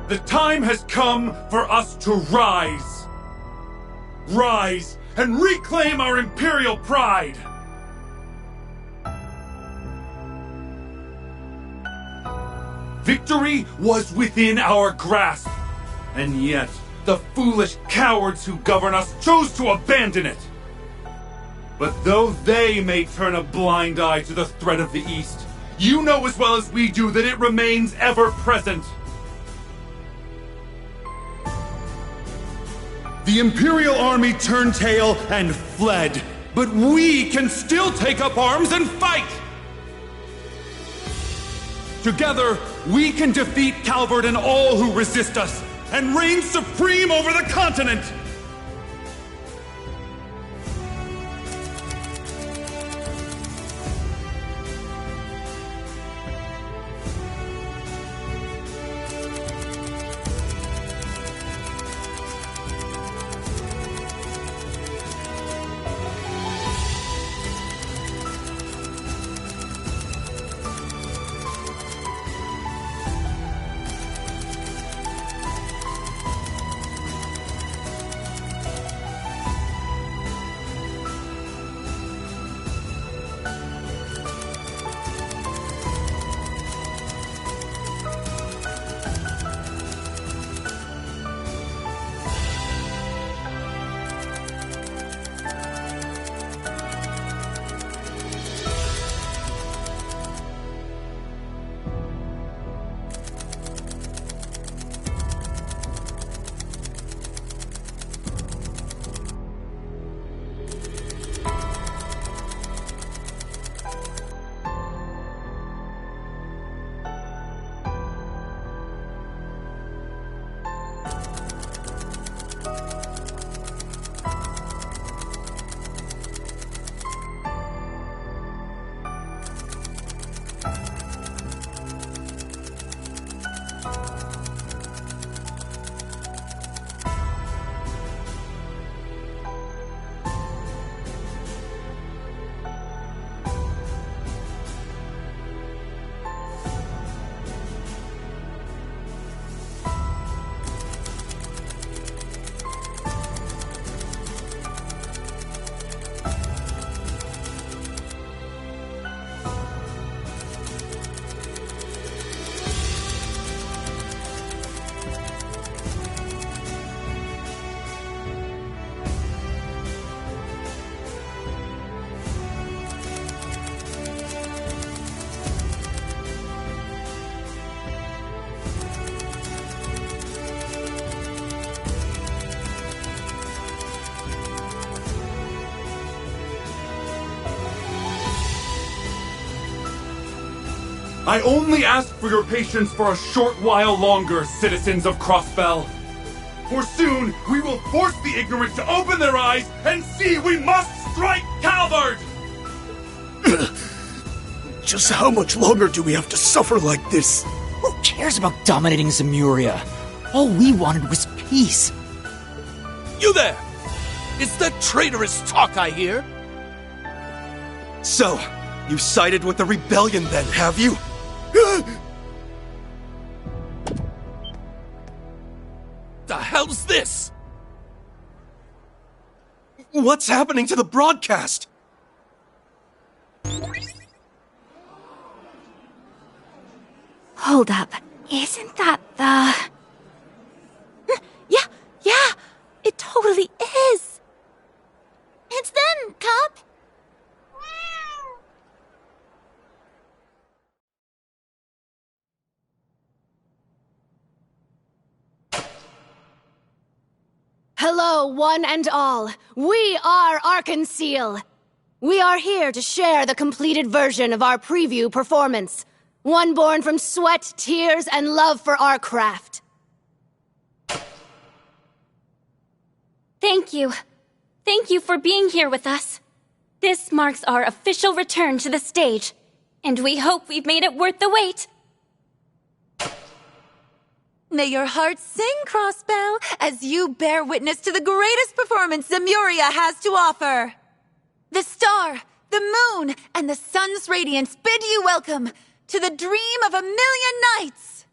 The time has come for us to rise. Rise and reclaim our imperial pride. Victory was within our grasp, and yet the foolish cowards who govern us chose to abandon it. But though they may turn a blind eye to the threat of the East, you know as well as we do that it remains ever present. The Imperial Army turned tail and fled, but we can still take up arms and fight! Together, we can defeat Calvert and all who resist us, and reign supreme over the continent! I only ask for your patience for a short while longer, citizens of Crossbell. For soon, we will force the ignorant to open their eyes and see we must strike Calvert! Just how much longer do we have to suffer like this? Who cares about dominating Zemuria? All we wanted was peace. You there! It's that traitorous talk I hear! So, you sided with the rebellion then, have you? The hell's this? What's happening to the broadcast? Hold up. Isn't that the... Yeah! It totally is! It's them, Cub! Hello, one and all. We are Arkanseel. We are here to share the completed version of our preview performance. One born from sweat, tears, and love for our craft. Thank you. Thank you for being here with us. This marks our official return to the stage, and we hope we've made it worth the wait. May your heart sing, Crossbell, as you bear witness to the greatest performance Zemuria has to offer. The star, the moon, and the sun's radiance bid you welcome to the dream of a million nights.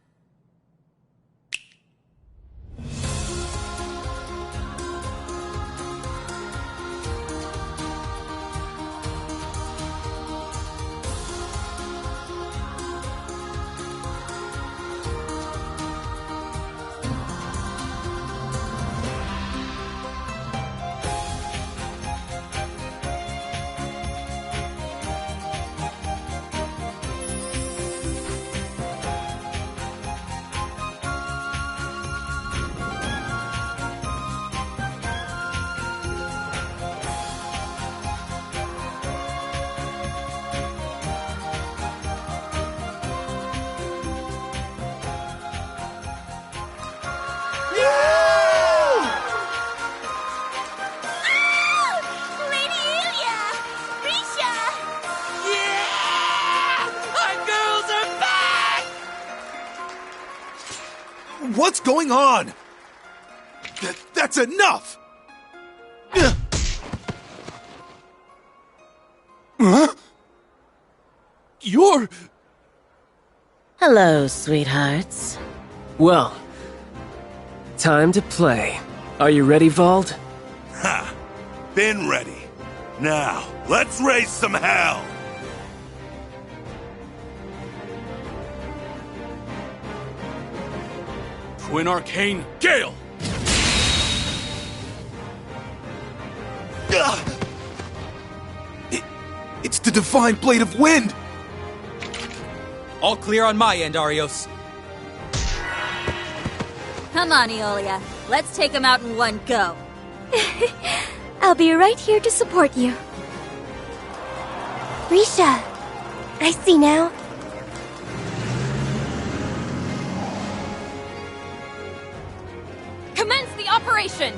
What's going on? That's enough! Huh? You're... Hello, sweethearts. Well, time to play. Are you ready, Vald? Ha! Been ready. Now, let's raise some hell! Twin Arcane Gale! It's the Divine Blade of Wind! All clear on my end, Arios. Come on, Eolia. Let's take him out in one go. I'll be right here to support you. Risha, I see now. Commence the operation!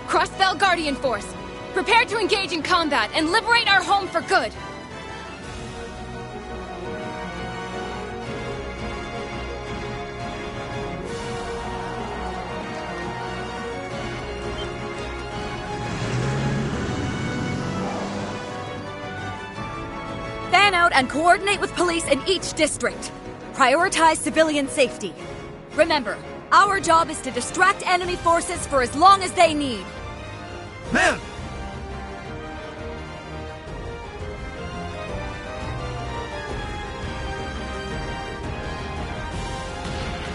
Crossbell Guardian Force, prepare to engage in combat and liberate our home for good! Fan out and coordinate with police in each district. Prioritize civilian safety. Remember, our job is to distract enemy forces for as long as they need. Man!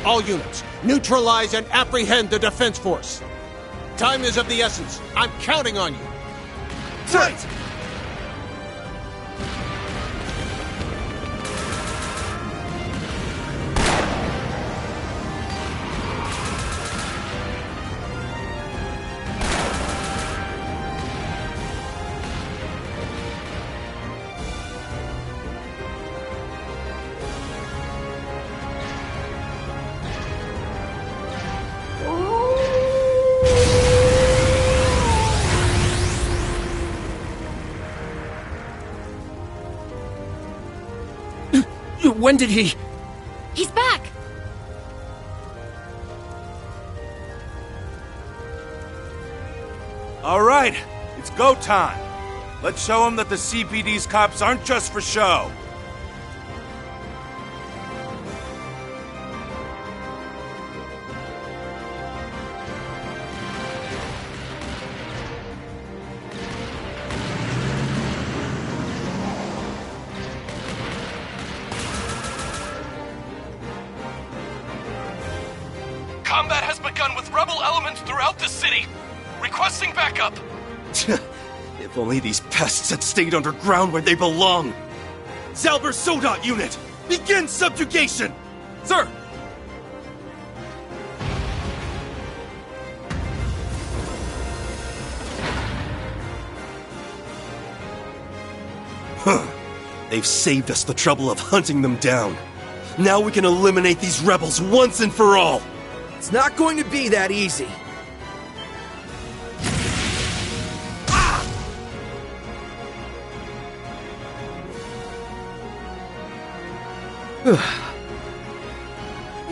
All units, neutralize and apprehend the defense force. Time is of the essence. I'm counting on you. Right! When did he... He's back! All right, it's go time. Let's show them that the CPD's cops aren't just for show. Combat has begun with rebel elements throughout the city. Requesting backup. If only these pests had stayed underground where they belong. Zalber Sodot unit, begin subjugation! Sir! Huh. They've saved us the trouble of hunting them down. Now we can eliminate these rebels once and for all. It's not going to be that easy.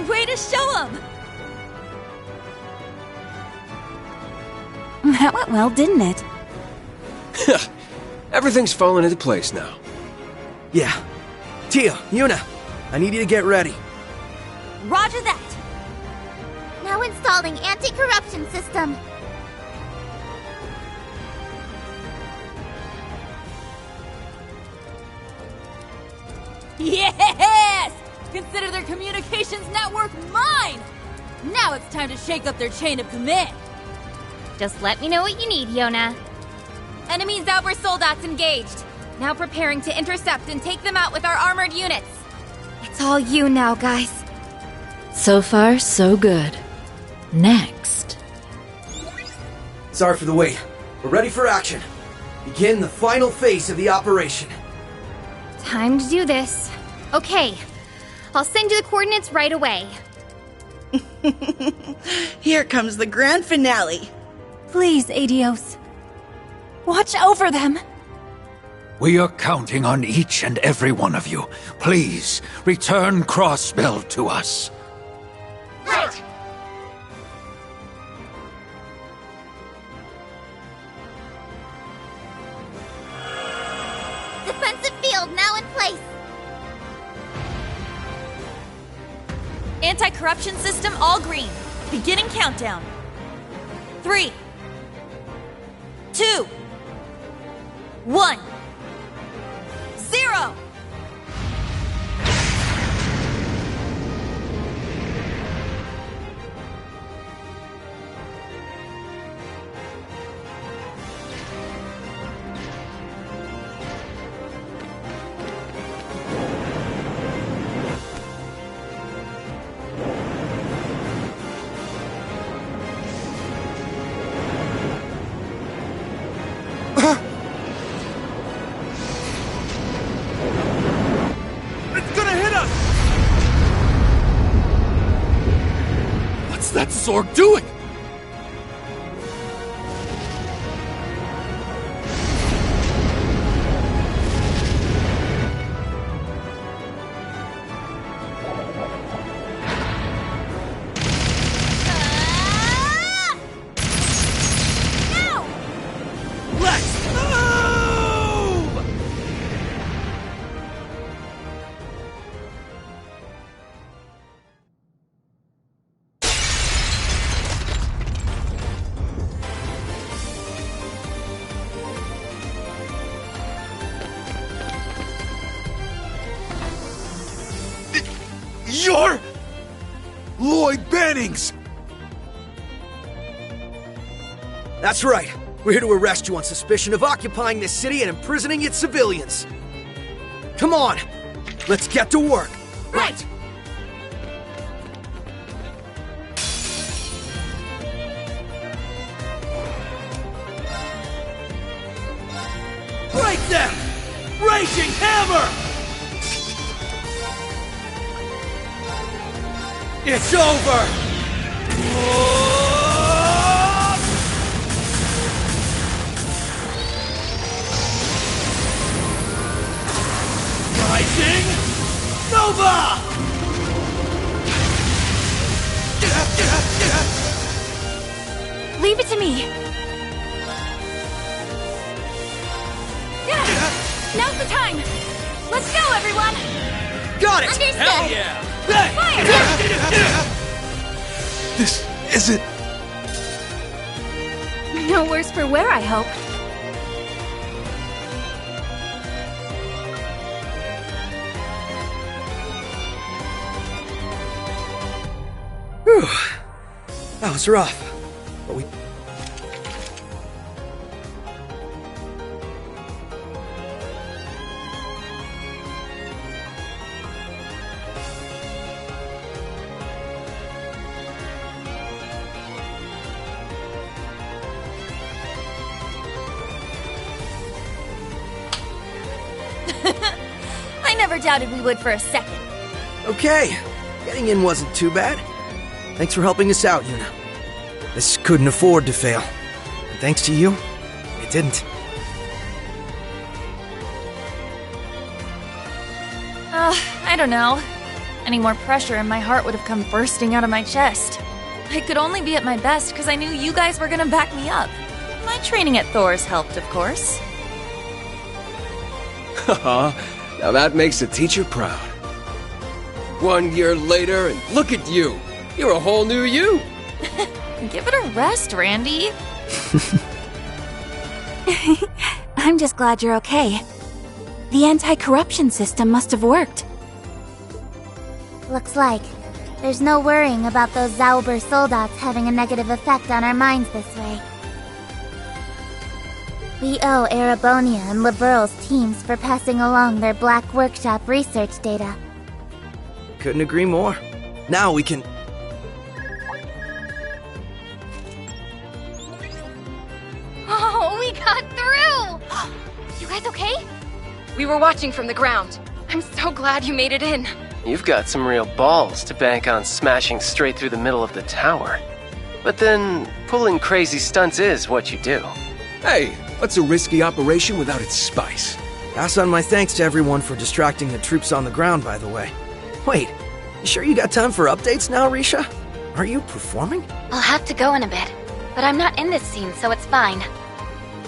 Way to show him! That went well, didn't it? Everything's falling into place now. Yeah. Tia, Yuna, I need you to get ready. Roger that! Now installing anti-corruption system. Yes! Consider their communications network mine! Now it's time to shake up their chain of command. Just let me know what you need, Yona. Enemy Zalber Soldats engaged. Now preparing to intercept and take them out with our armored units. It's all you now, guys. So far, so good. Next. Sorry for the wait. We're ready for action. Begin the final phase of the operation. Time to do this. Okay. I'll send you the coordinates right away. Here comes the grand finale. Please, Adios. Watch over them. We are counting on each and every one of you. Please, return Crossbell to us. Right. defensive field now in place. Anti-corruption system all green. Beginning countdown. 3, 2, 1, 0. What's that Zorg doing? You're... Lloyd Bannings! That's right. We're here to arrest you on suspicion of occupying this city and imprisoning its civilians. Come on, let's get to work. Right! Break them! Raging Hammer! It's over! Rising Nova! Leave it to me. Now's the time. Let's go, everyone. Got it! Understood. Hell yeah! Fire! This isn't... No worse for wear, I hope. Whew. That was rough. But we... I never doubted we would for a second. Okay, getting in wasn't too bad. Thanks for helping us out, Yuna. This couldn't afford to fail. And thanks to you, it didn't. I don't know. Any more pressure and my heart would have come bursting out of my chest. I could only be at my best because I knew you guys were gonna back me up. My training at Thor's helped, of course. Haha, now that makes a teacher proud. 1 year later, and look at you! You're a whole new you! Give it a rest, Randy. I'm just glad you're okay. The anti-corruption system must have worked. Looks like there's no worrying about those Zauber soldats having a negative effect on our minds this way. We owe Erebonia and Liberal's teams for passing along their Black Workshop research data. Couldn't agree more. Now we can... Oh, we got through! You guys okay? We were watching from the ground. I'm so glad you made it in. You've got some real balls to bank on smashing straight through the middle of the tower. But then, pulling crazy stunts is what you do. Hey, what's a risky operation without its spice? Pass on my thanks to everyone for distracting the troops on the ground, by the way. Wait, you sure you got time for updates now, Risha? Are you performing? I'll have to go in a bit, but I'm not in this scene, so it's fine.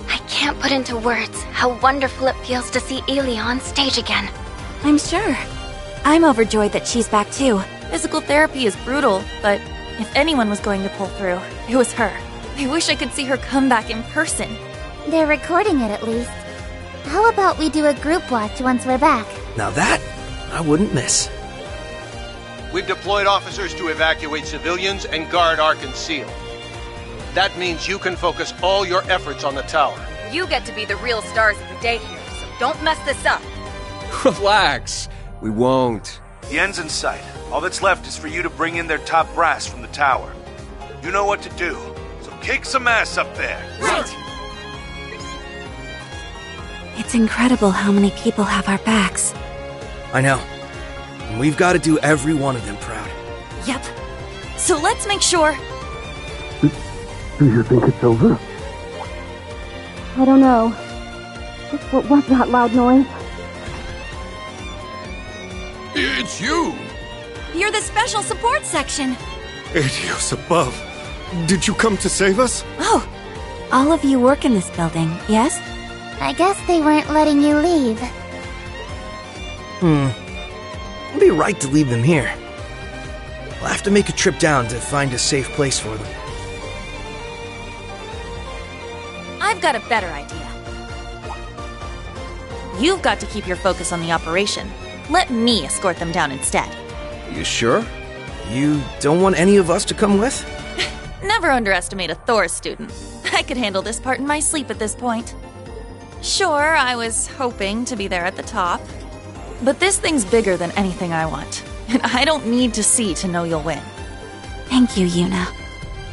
I can't can't put into words how wonderful it feels to see Elia on stage again. I'm sure. I'm overjoyed that she's back too. Physical therapy is brutal, but if anyone was going to pull through, it was her. I wish I could see her come back in person. They're recording it at least. How about we do a group watch once we're back? Now that, I wouldn't miss. We've deployed officers to evacuate civilians and guard our conceal. That means you can focus all your efforts on the tower. You get to be the real stars of the day here, so don't mess this up. Relax. We won't. The end's in sight. All that's left is for you to bring in their top brass from the tower. You know what to do, so kick some ass up there. Right! It's incredible how many people have our backs. I know. And we've got to do every one of them proud. Yep. So let's make sure... Do you think it's over? I don't know. Just what was that loud noise? It's you! You're the special support section. Adios above. Did you come to save us? Oh, all of you work in this building, yes? I guess they weren't letting you leave. It'd be right to leave them here. We'll have to make a trip down to find a safe place for them. I've got a better idea. You've got to keep your focus on the operation. Let me escort them down instead. You sure? You don't want any of us to come with? Never underestimate a Thor student. I could handle this part in my sleep at this point. Sure, I was hoping to be there at the top. But this thing's bigger than anything I want. And I don't need to see to know you'll win. Thank you, Yuna,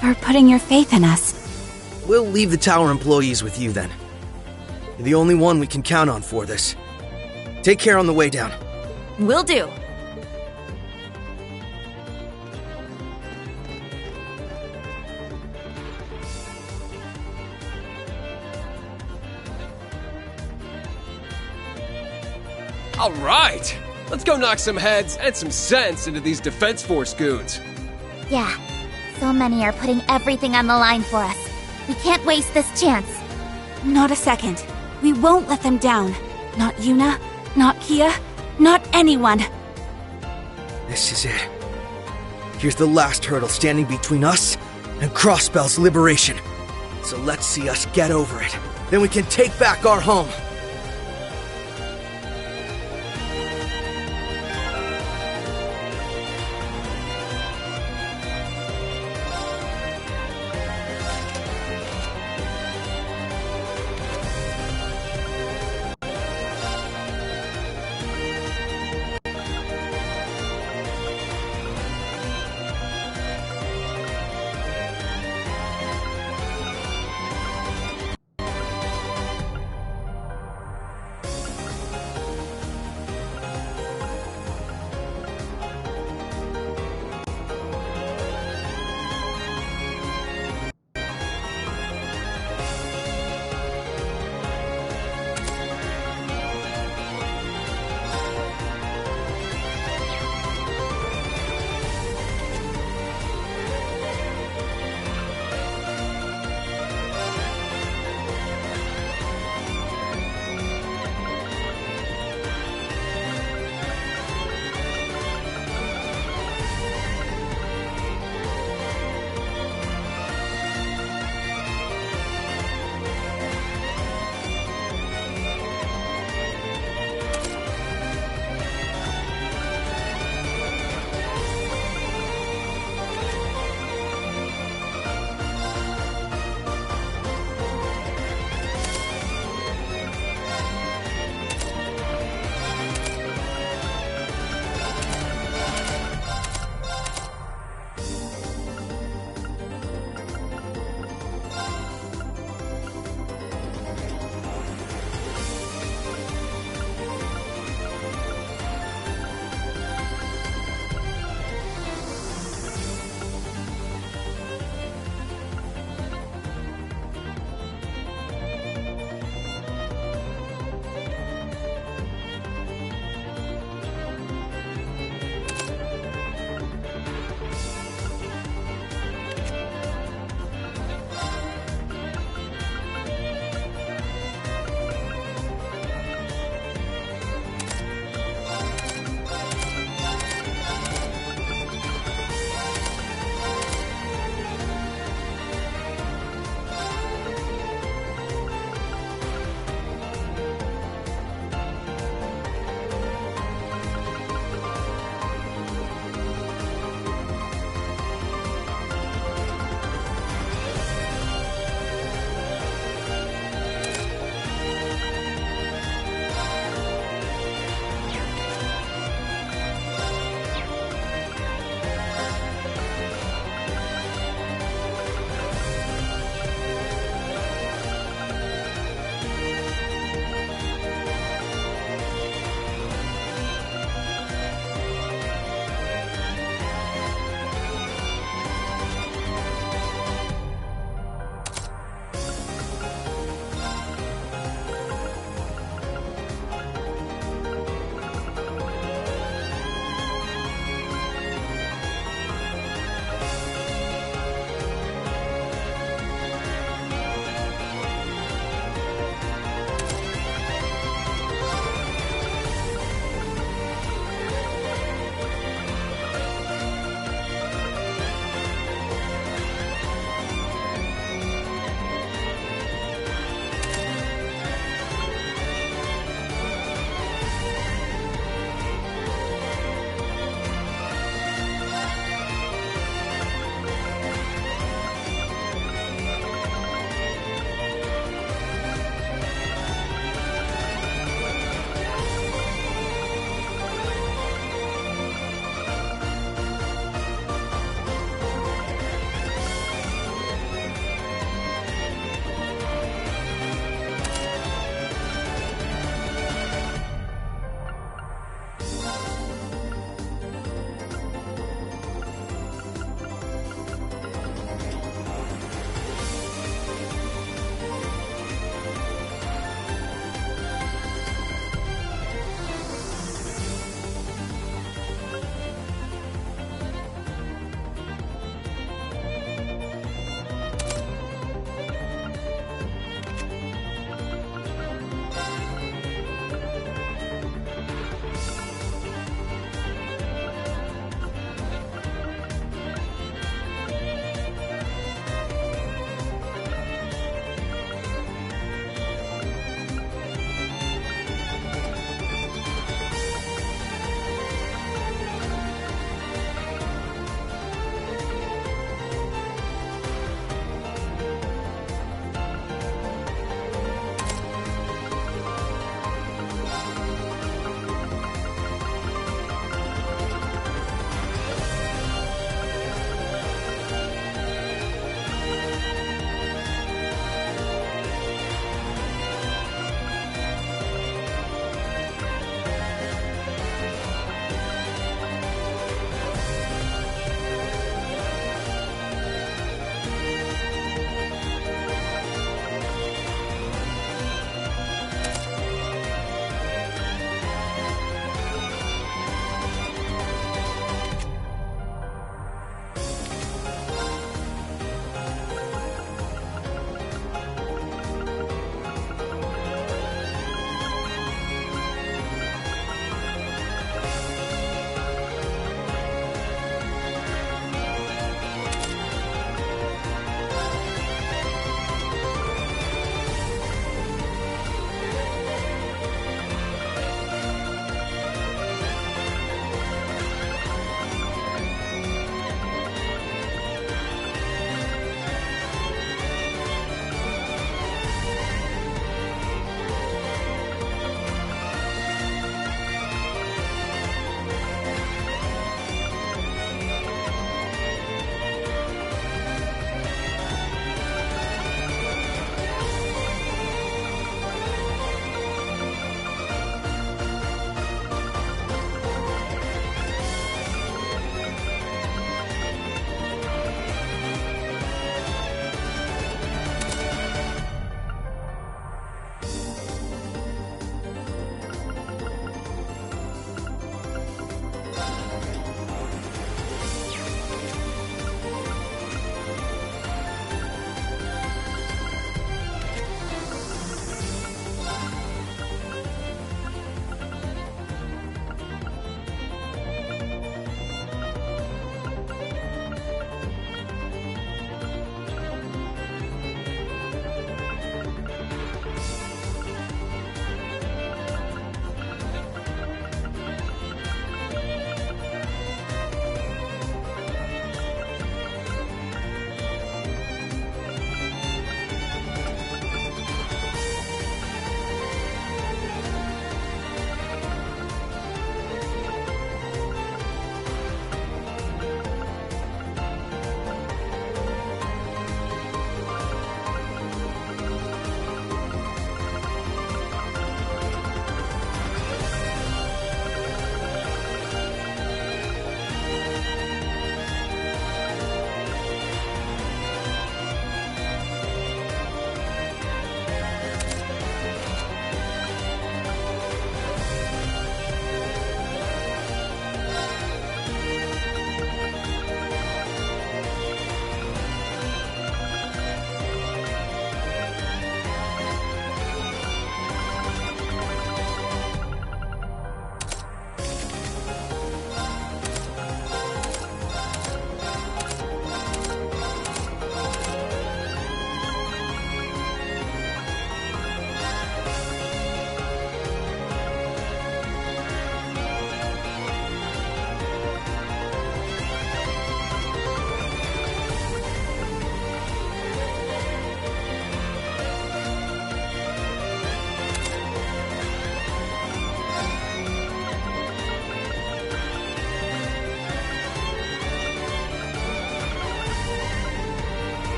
for putting your faith in us. We'll leave the tower employees with you then. You're the only one we can count on for this. Take care on the way down. Will do. All right! Let's go knock some heads and some sense into these Defense Force goons. Yeah, so many are putting everything on the line for us. We can't waste this chance. Not a second. We won't let them down. Not Yuna, not Kia, not anyone. This is it. Here's the last hurdle standing between us and Crossbell's liberation. So let's see us get over it. Then we can take back our home.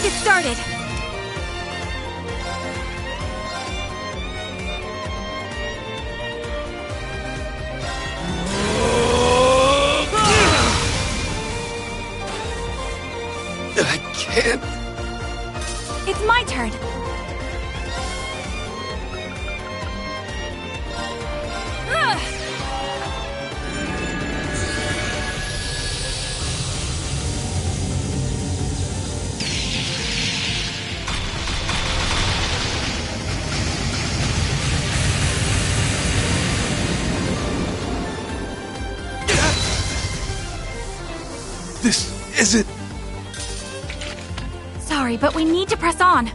Let's get started! I can't. It's my turn. This isn't... Sorry, but we need to press on.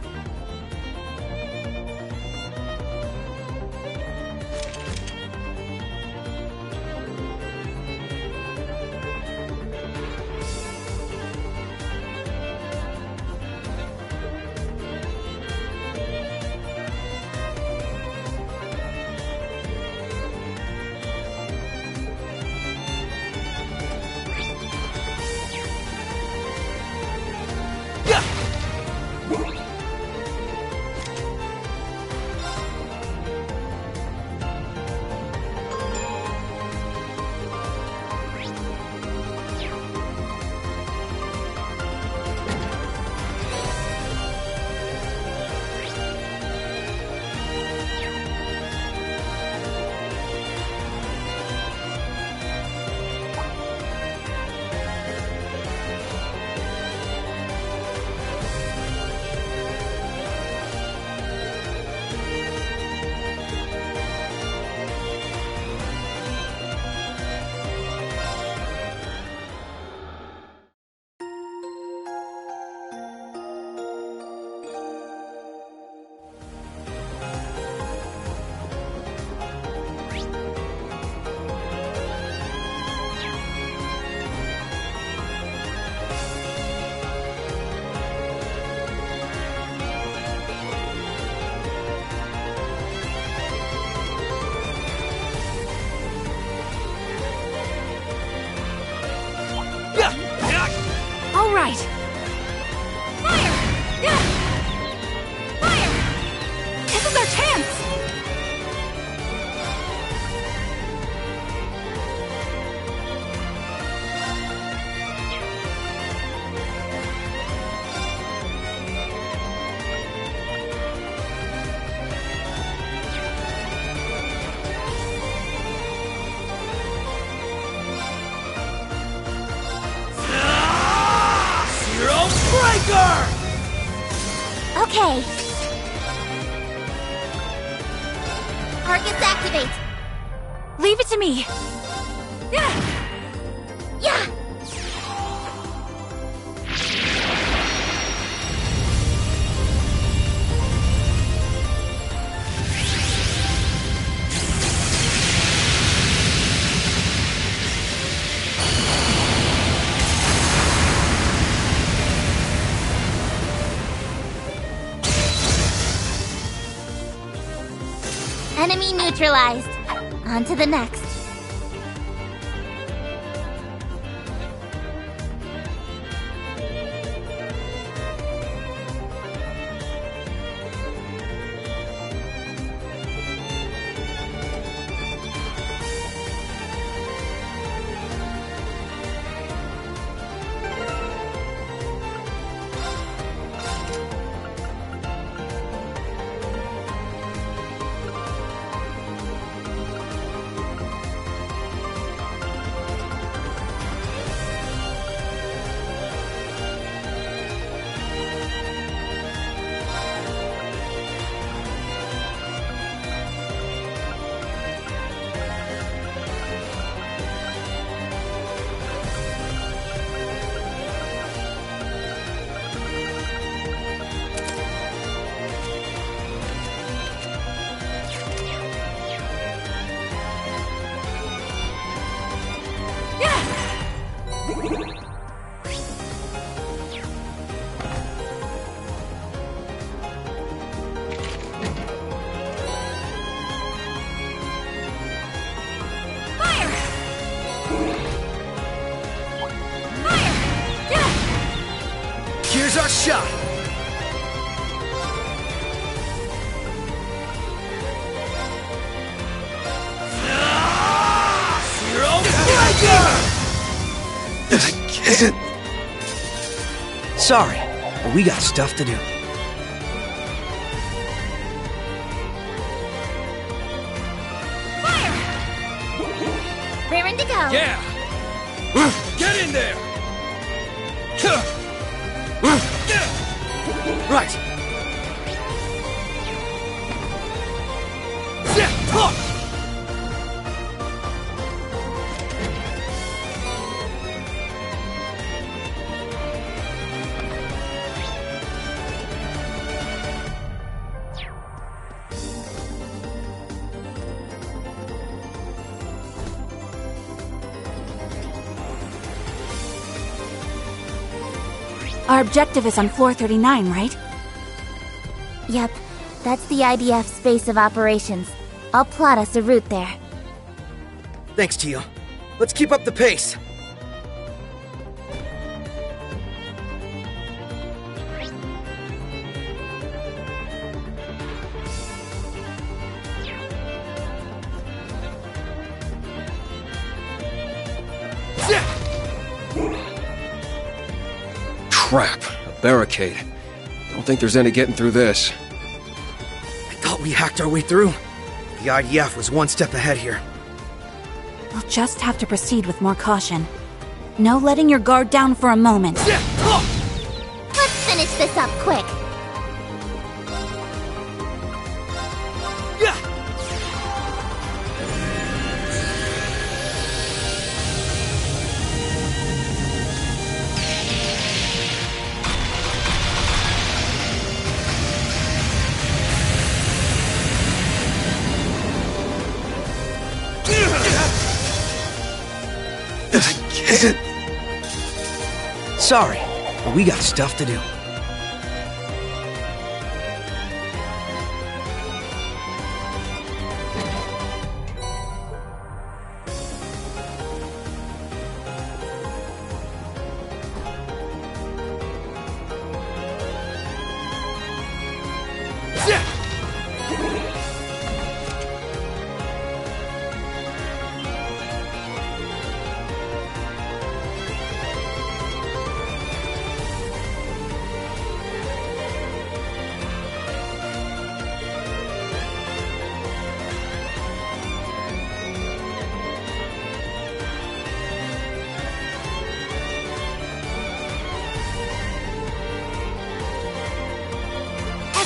All right. Fire! Fire! This is our chance! Okay. Arcus activate. Leave it to me. Yeah. Enemy neutralized. On to the next. Here's our shot! Sorry, but we got stuff to do. Raring to go. Yeah! Get in there! Right. Our objective is on floor 39, right? Yep, that's the IDF's base of operations. I'll plot us a route there. Thanks, Teal. Let's keep up the pace. Crap, a barricade. Don't think there's any getting through this. I thought we hacked our way through. The IDF was one step ahead here. We'll just have to proceed with more caution. No letting your guard down for a moment. Let's finish this up quick. Sorry, but we got stuff to do.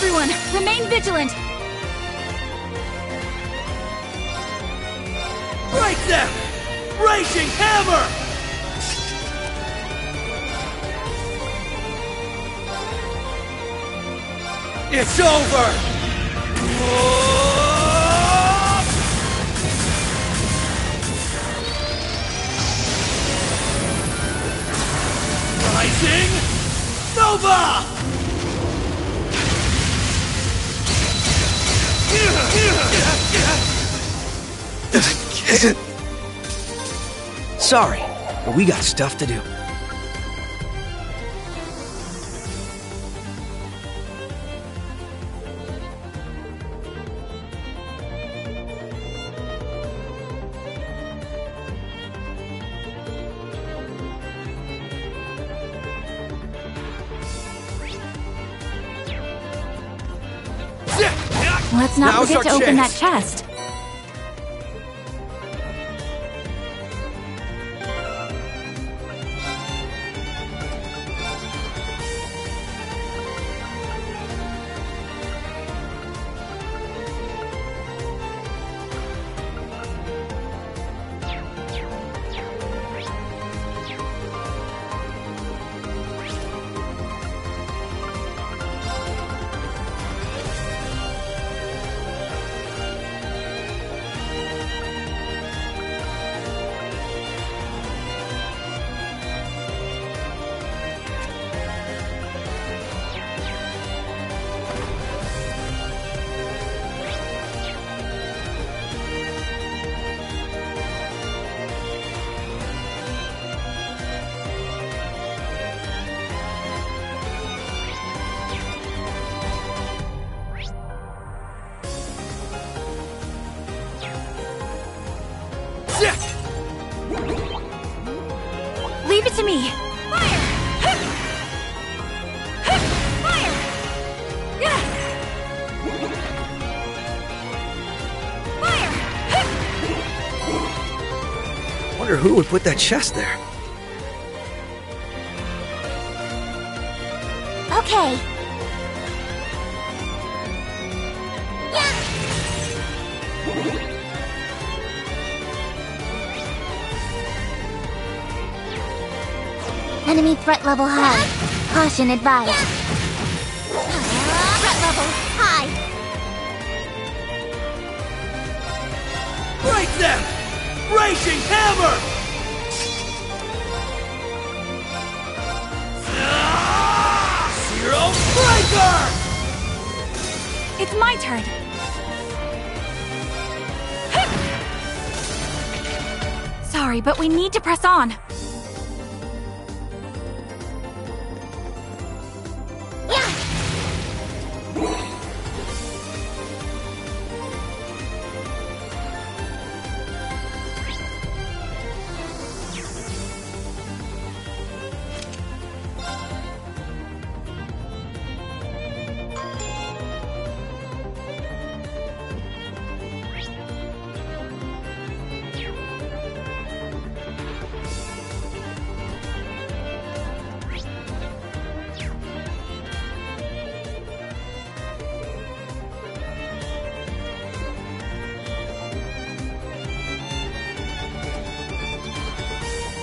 Everyone, remain vigilant! Break them! Raging hammer! It's over! Rising Nova! Sorry, but we got stuff to do. Let's not forget to open that chest. it to me! Wonder who would put that chest there. Okay. Enemy threat level high. Caution advised. Threat level high. Break them! Raging hammer! Zero breaker! It's my turn. Sorry, but we need to press on.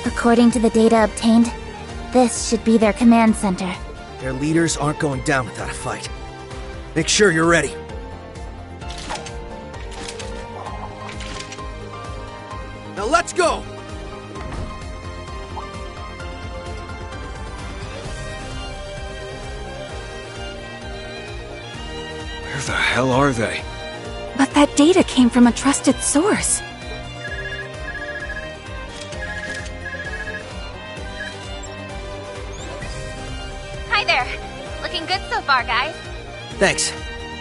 According to the data obtained, this should be their command center. Their leaders aren't going down without a fight. Make sure you're ready. Now let's go! Where the hell are they? But that data came from a trusted source. Hi there. Looking good so far, guys. Thanks.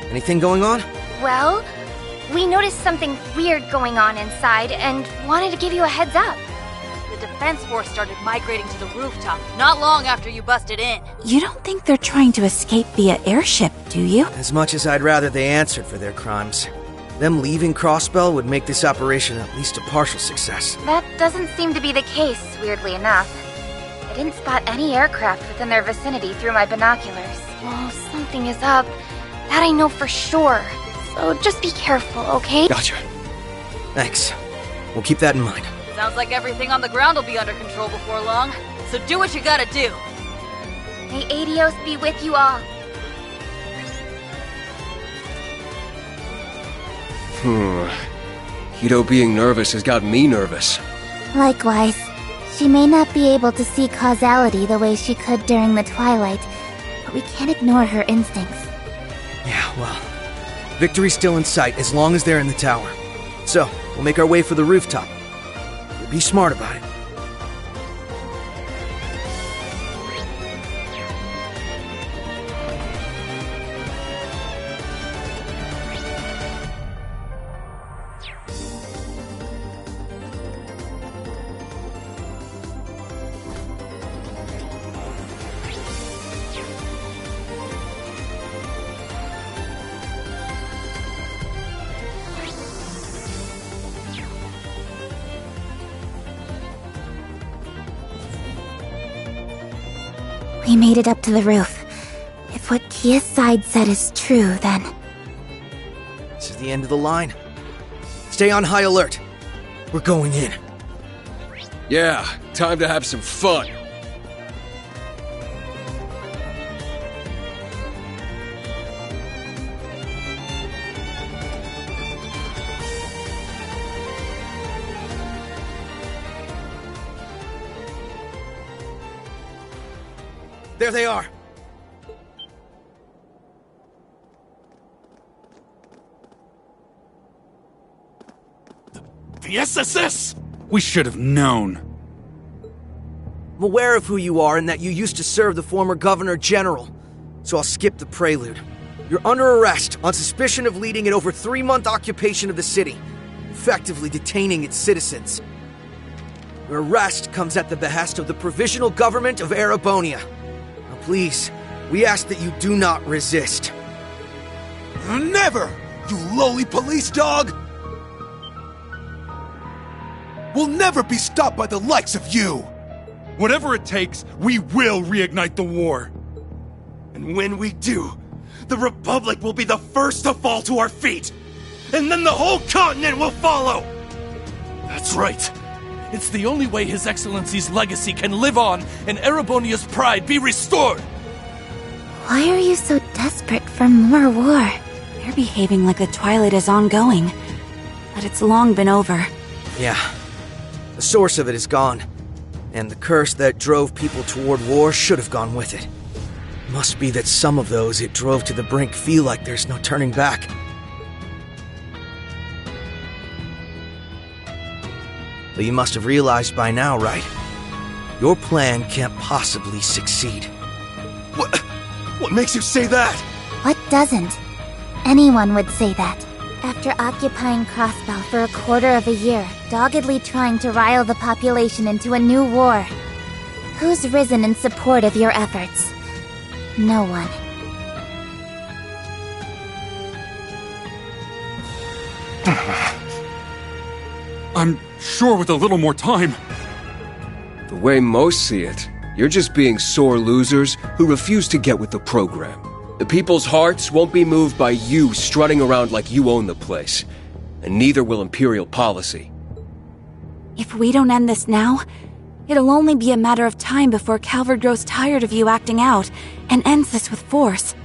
Anything going on? Well, we noticed something weird going on inside and wanted to give you a heads up. The defense force started migrating to the rooftop not long after you busted in. You don't think they're trying to escape via airship, do you? As much as I'd rather they answered for their crimes. Them leaving Crossbell would make this operation at least a partial success. That doesn't seem to be the case, weirdly enough. I didn't spot any aircraft within their vicinity through my binoculars. Well, something is up. That I know for sure. So just be careful, okay? Gotcha. Thanks. We'll keep that in mind. Sounds like everything on the ground will be under control before long. So do what you gotta do. May Adios be with you all. Hito being nervous has got me nervous. Likewise, she may not be able to see causality the way she could during the Twilight, but we can't ignore her instincts. Yeah, well, victory's still in sight as long as they're in the tower. So, we'll make our way for the rooftop. We'll be smart about it. We made it up to the roof. If what Kia's side said is true, then... This is the end of the line. Stay on high alert. We're going in. Yeah, time to have some fun. There they are. The SSS! We should have known. I'm aware of who you are and that you used to serve the former Governor General, so I'll skip the prelude. You're under arrest on suspicion of leading an over 3-month occupation of the city, effectively detaining its citizens. Your arrest comes at the behest of the Provisional Government of Erebonia. Now please, we ask that you do not resist. Never, you lowly police dog! We'll never be stopped by the likes of you! Whatever it takes, we will reignite the war. And when we do, the Republic will be the first to fall to our feet! And then the whole continent will follow! That's right. It's the only way His Excellency's legacy can live on and Erebonia's pride be restored! Why are you so desperate for more war? You're behaving like the Twilight is ongoing, but it's long been over. Yeah. The source of it is gone, and the curse that drove people toward war should have gone with it. Must be that some of those it drove to the brink feel like there's no turning back. But you must have realized by now, right? Your plan can't possibly succeed. What makes you say that? What doesn't? Anyone would say that. After occupying Crossbell for a quarter of a year, doggedly trying to rile the population into a new war. Who's risen in support of your efforts? No one. I'm sure with a little more time. The way most see it, you're just being sore losers who refuse to get with the program. The people's hearts won't be moved by you strutting around like you own the place. And neither will Imperial policy. If we don't end this now, it'll only be a matter of time before Calvard grows tired of you acting out and ends this with force.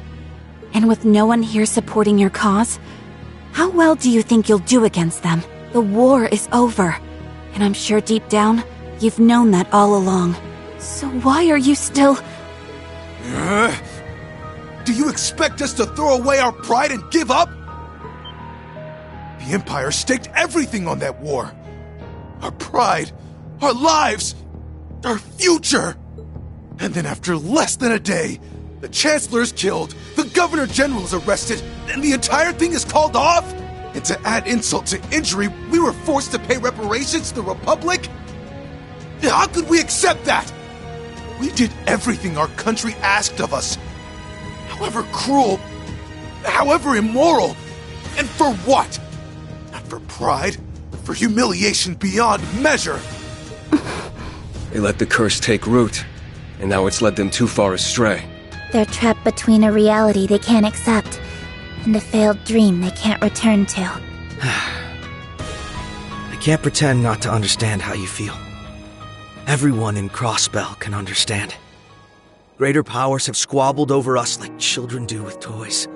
And with no one here supporting your cause, how well do you think you'll do against them? The war is over, and I'm sure deep down, you've known that all along. So why are you still... Do you expect us to throw away our pride and give up? The Empire staked everything on that war. Our pride, our lives, our future. And then after less than a day, the Chancellor is killed, the Governor General is arrested, and the entire thing is called off? And to add insult to injury, we were forced to pay reparations to the Republic? How could we accept that? We did everything our country asked of us. However cruel, however immoral, and for what? Not for pride, but for humiliation beyond measure. They let the curse take root, and now it's led them too far astray. They're trapped between a reality they can't accept and a failed dream they can't return to. I can't pretend not to understand how you feel. Everyone in Crossbell can understand. Greater powers have squabbled over us like children do with toys.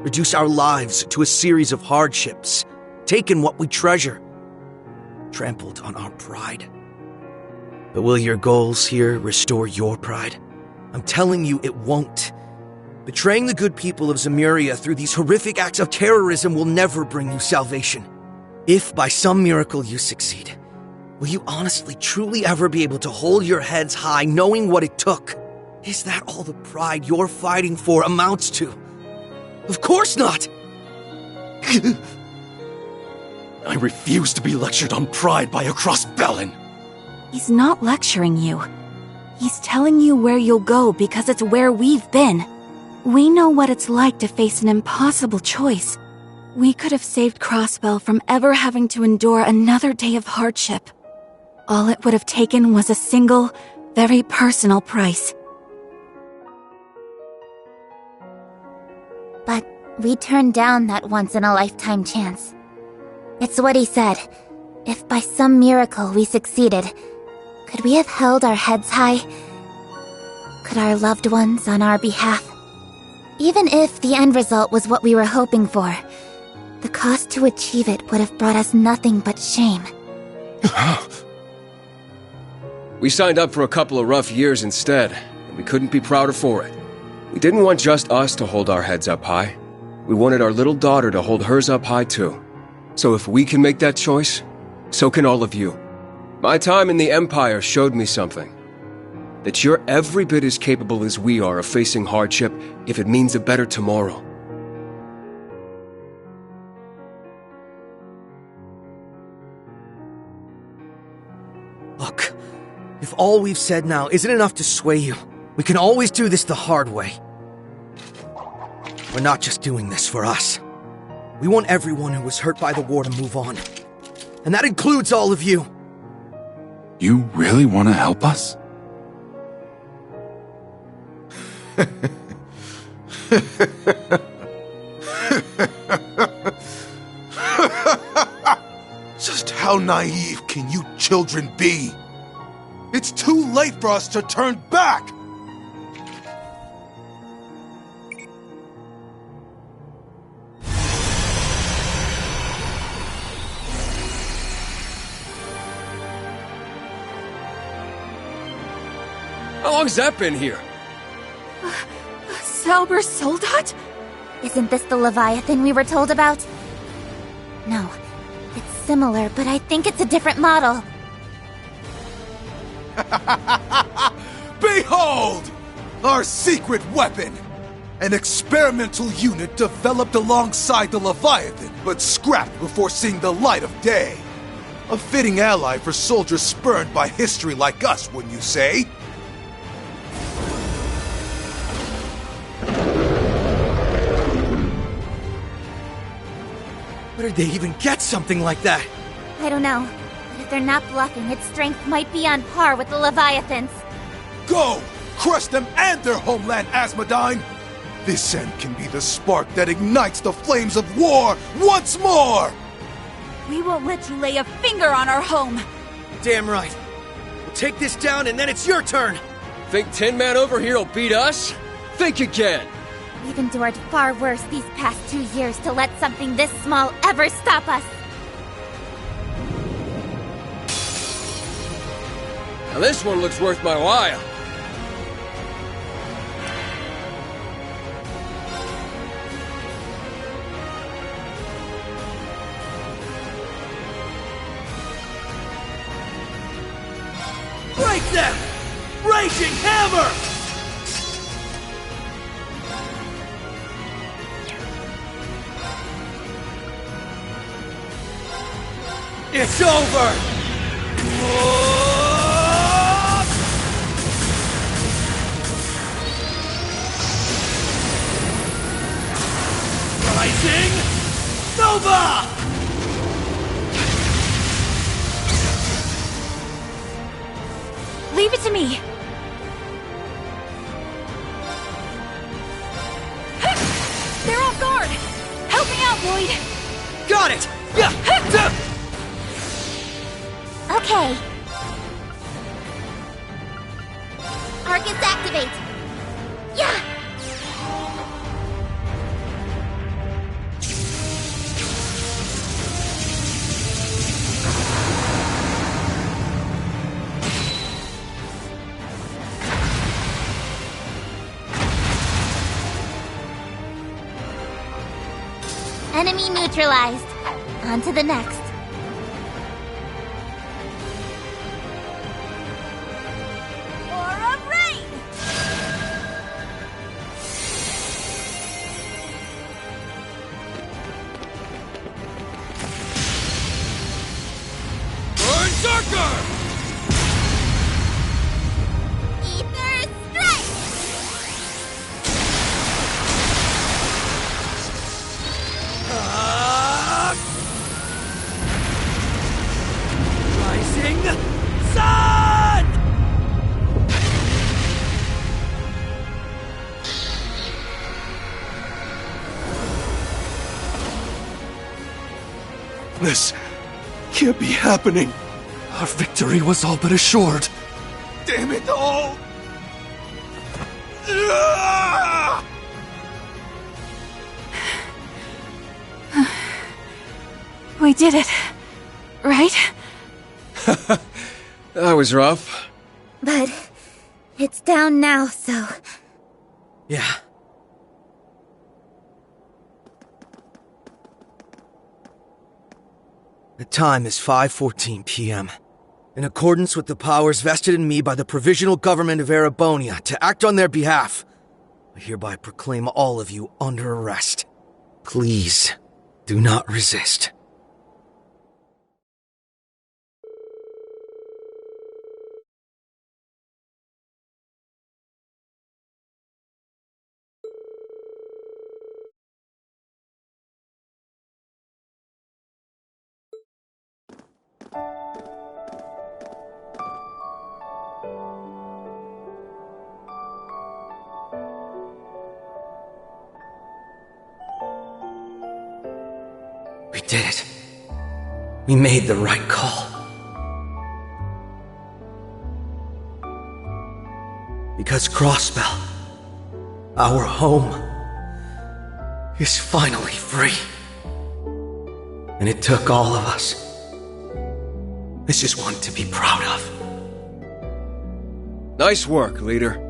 Reduced our lives to a series of hardships. Taken what we treasure. Trampled on our pride. But will your goals here restore your pride? I'm telling you it won't. Betraying the good people of Zemuria through these horrific acts of terrorism will never bring you salvation. If by some miracle you succeed, will you honestly, truly ever be able to hold your heads high knowing what it took? Is that all the pride you're fighting for amounts to? Of course not! I refuse to be lectured on pride by a Crossbellan. He's not lecturing you. He's telling you where you'll go because it's where we've been. We know what it's like to face an impossible choice. We could have saved Crossbell from ever having to endure another day of hardship. All it would have taken was a single, very personal price. But we turned down that once-in-a-lifetime chance. It's what he said. If by some miracle we succeeded, could we have held our heads high? Could our loved ones on our behalf? Even if the end result was what we were hoping for, the cost to achieve it would have brought us nothing but shame. We signed up for a couple of rough years instead, and we couldn't be prouder for it. We didn't want just us to hold our heads up high. We wanted our little daughter to hold hers up high too. So if we can make that choice, so can all of you. My time in the Empire showed me something. That you're every bit as capable as we are of facing hardship if it means a better tomorrow. If all we've said now isn't enough to sway you, we can always do this the hard way. We're not just doing this for us. We want everyone who was hurt by the war to move on. And that includes all of you. You really want to help us? Just how naive can you children be? It's too late for us to turn back! How long's that been here? Zalber Soldat? Isn't this the Leviathan we were told about? No. It's similar, but I think it's a different model. Behold! Our secret weapon! An experimental unit developed alongside the Leviathan, but scrapped before seeing the light of day. A fitting ally for soldiers spurned by history like us, wouldn't you say? Where did they even get something like that? I don't know. But if they're not bluffing, its strength might be on par with the Leviathans. Go! Crush them and their homeland, Asmodine! This end can be the spark that ignites the flames of war once more! We won't let you lay a finger on our home! Damn right. We'll take this down and then it's your turn! Think Tin Man over here will beat us? Think again! We've endured far worse these past 2 years to let something this small ever stop us. Now this one looks worth my while. Break them! Raging Hammer! It's over! Rising Nova! Leave it to me! They're off guard! Help me out, Lloyd! Got it! Yeah! Okay. Arcus activate! Yeah! Enemy neutralized. On to the next. Aura Rain! Berserker! Ether Strike! Rising Sun! This can't be happening. Our victory was all but assured. Damn it all! We did it. Right? That was rough. But it's down now, so... Yeah. The time is 5:14 p.m. In accordance with the powers vested in me by the Provisional Government of Erebonia to act on their behalf, I hereby proclaim all of you under arrest. Please, do not resist. did it. We made the right call. Because Crossbell, our home, is finally free. And it took all of us. This is one to be proud of. Nice work, leader.